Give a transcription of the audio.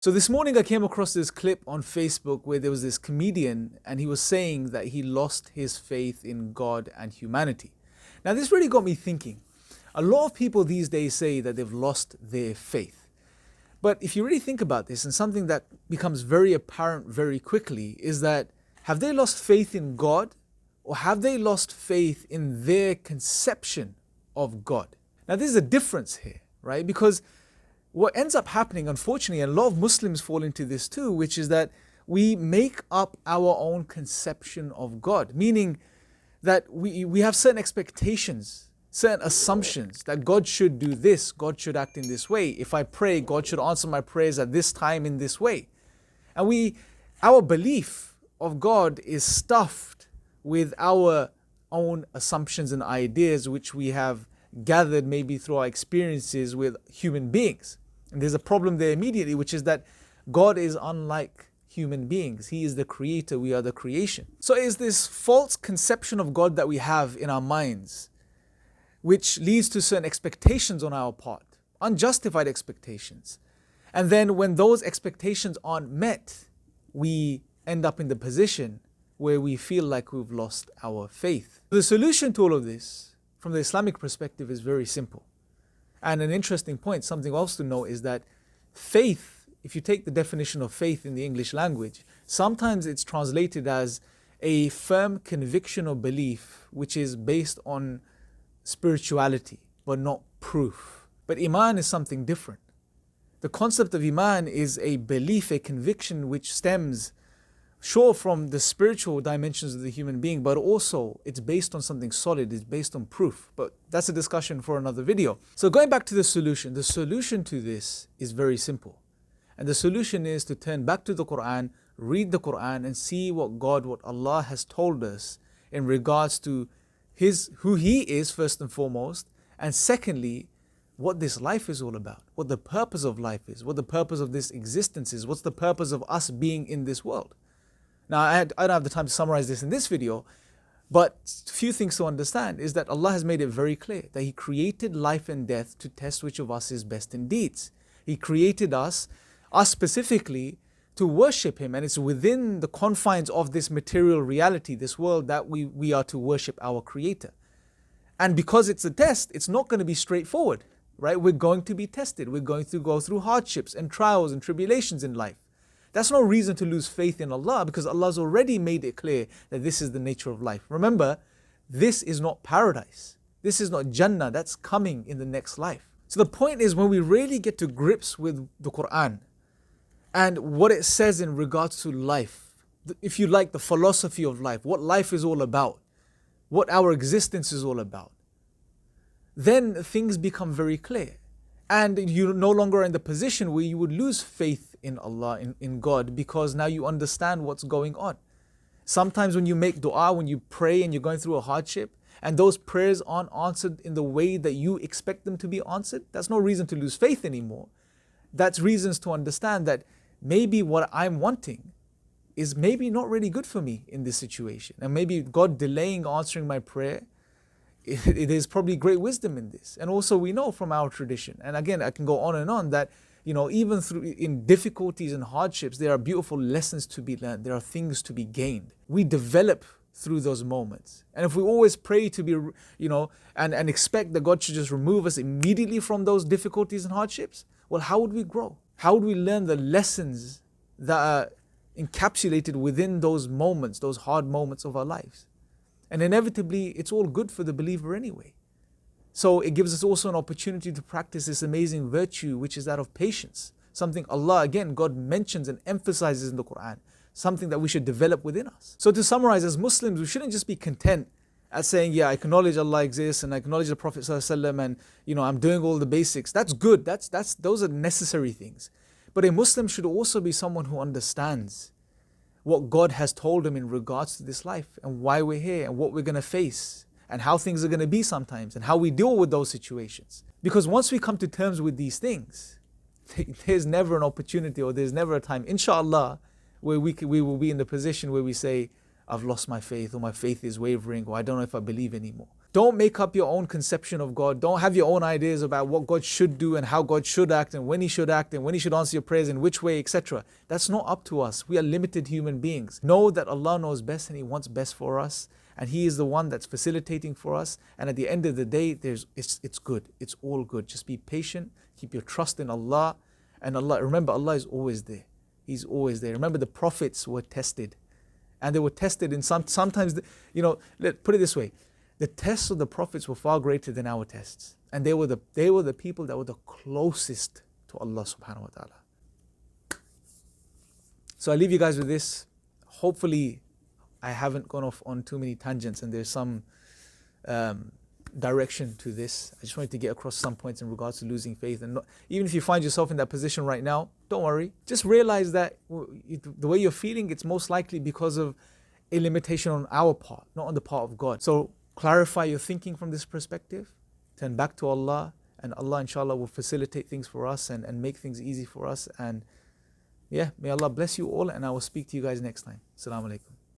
So this morning I came across this clip on Facebook where there was this comedian and he was saying that he lost his faith in God and humanity. Now this really got me thinking. A lot of people these days say that they've lost their faith. But if you really think about this, and something that becomes very apparent very quickly is that have they lost faith in God or have they lost faith in their conception of God? Now there's a difference here, right? Because what ends up happening, unfortunately, and a lot of Muslims fall into this too, which is that we make up our own conception of God, meaning that we have certain expectations, certain assumptions that God should do this, God should act in this way. If I pray, God should answer my prayers at this time in this way. And our belief of God is stuffed with our own assumptions and ideas, which we have gathered maybe through our experiences with human beings. And there's a problem there immediately, which is that God is unlike human beings. He is the creator, we are the creation. So is this false conception of God that we have in our minds, which leads to certain expectations on our part, unjustified expectations. And then when those expectations aren't met, we end up in the position where we feel like we've lost our faith. The solution to all of this from the Islamic perspective is very simple. And an interesting point, something else to know, is that faith, if you take the definition of faith in the English language, sometimes it's translated as a firm conviction or belief which is based on spirituality, but not proof. But Iman is something different. The concept of Iman is a belief, a conviction which stems sure from the spiritual dimensions of the human being, but also it's based on something solid, it's based on proof. But that's a discussion for another video. So going back to the solution to this is very simple. And the solution is to turn back to the Quran, read the Quran and see what Allah has told us in regards to who He is first and foremost, and secondly, what this life is all about, what the purpose of life is, what the purpose of this existence is, what's the purpose of us being in this world. Now, I don't have the time to summarize this in this video, but a few things to understand is that Allah has made it very clear that He created life and death to test which of us is best in deeds. He created us specifically, to worship Him, and it's within the confines of this material reality, this world, that we are to worship our Creator. And because it's a test, it's not going to be straightforward, right? We're going to be tested. We're going to go through hardships and trials and tribulations in life. That's no reason to lose faith in Allah, because Allah's already made it clear that this is the nature of life. Remember, this is not paradise. This is not Jannah. That's coming in the next life. So the point is, when we really get to grips with the Quran and what it says in regards to life, if you like, the philosophy of life, what life is all about, what our existence is all about, then things become very clear. And you're no longer in the position where you would lose faith in Allah, in God, because now you understand what's going on. Sometimes when you make dua, when you pray and you're going through a hardship, and those prayers aren't answered in the way that you expect them to be answered, that's no reason to lose faith anymore. That's reasons to understand that maybe what I'm wanting is maybe not really good for me in this situation. And maybe God delaying answering my prayer, it is probably great wisdom in this. And also we know from our tradition, and again I can go on and on, that even in difficulties and hardships, there are beautiful lessons to be learned. There are things to be gained. We develop through those moments. And if we always pray to be, and expect that God should just remove us immediately from those difficulties and hardships, well, how would we grow? How would we learn the lessons that are encapsulated within those moments, those hard moments of our lives? And inevitably, it's all good for the believer anyway. So it gives us also an opportunity to practice this amazing virtue, which is that of patience. Something Allah, again, God mentions and emphasizes in the Quran. Something that we should develop within us. So to summarize, as Muslims, we shouldn't just be content at saying, yeah, I acknowledge Allah exists and I acknowledge the Prophet ﷺ, and I'm doing all the basics. That's good. Those are necessary things. But a Muslim should also be someone who understands what God has told him in regards to this life and why we're here and what we're going to face and how things are going to be sometimes and how we deal with those situations. Because once we come to terms with these things, there's never an opportunity or there's never a time, inshallah, where we will be in the position where we say, I've lost my faith, or my faith is wavering, or I don't know if I believe anymore. Don't make up your own conception of God. Don't have your own ideas about what God should do and how God should act and when He should act and when He should answer your prayers in which way, etc. That's not up to us. We are limited human beings. Know that Allah knows best and He wants best for us. And He is the one that's facilitating for us. And at the end of the day, it's good. It's all good. Just be patient. Keep your trust in Allah. And Allah, remember, Allah is always there. He's always there. Remember, the prophets were tested. And they were tested in sometimes, put it this way. The tests of the prophets were far greater than our tests. And they were the people that were the closest to Allah subhanahu wa ta'ala. So I leave you guys with this. Hopefully, I haven't gone off on too many tangents and there's some direction to this. I just wanted to get across some points in regards to losing faith. And even if you find yourself in that position right now, don't worry. Just realize that the way you're feeling, it's most likely because of a limitation on our part, not on the part of God. So clarify your thinking from this perspective. Turn back to Allah, and Allah inshallah will facilitate things for us and make things easy for us. And yeah, may Allah bless you all, and I will speak to you guys next time. Assalamu alaikum.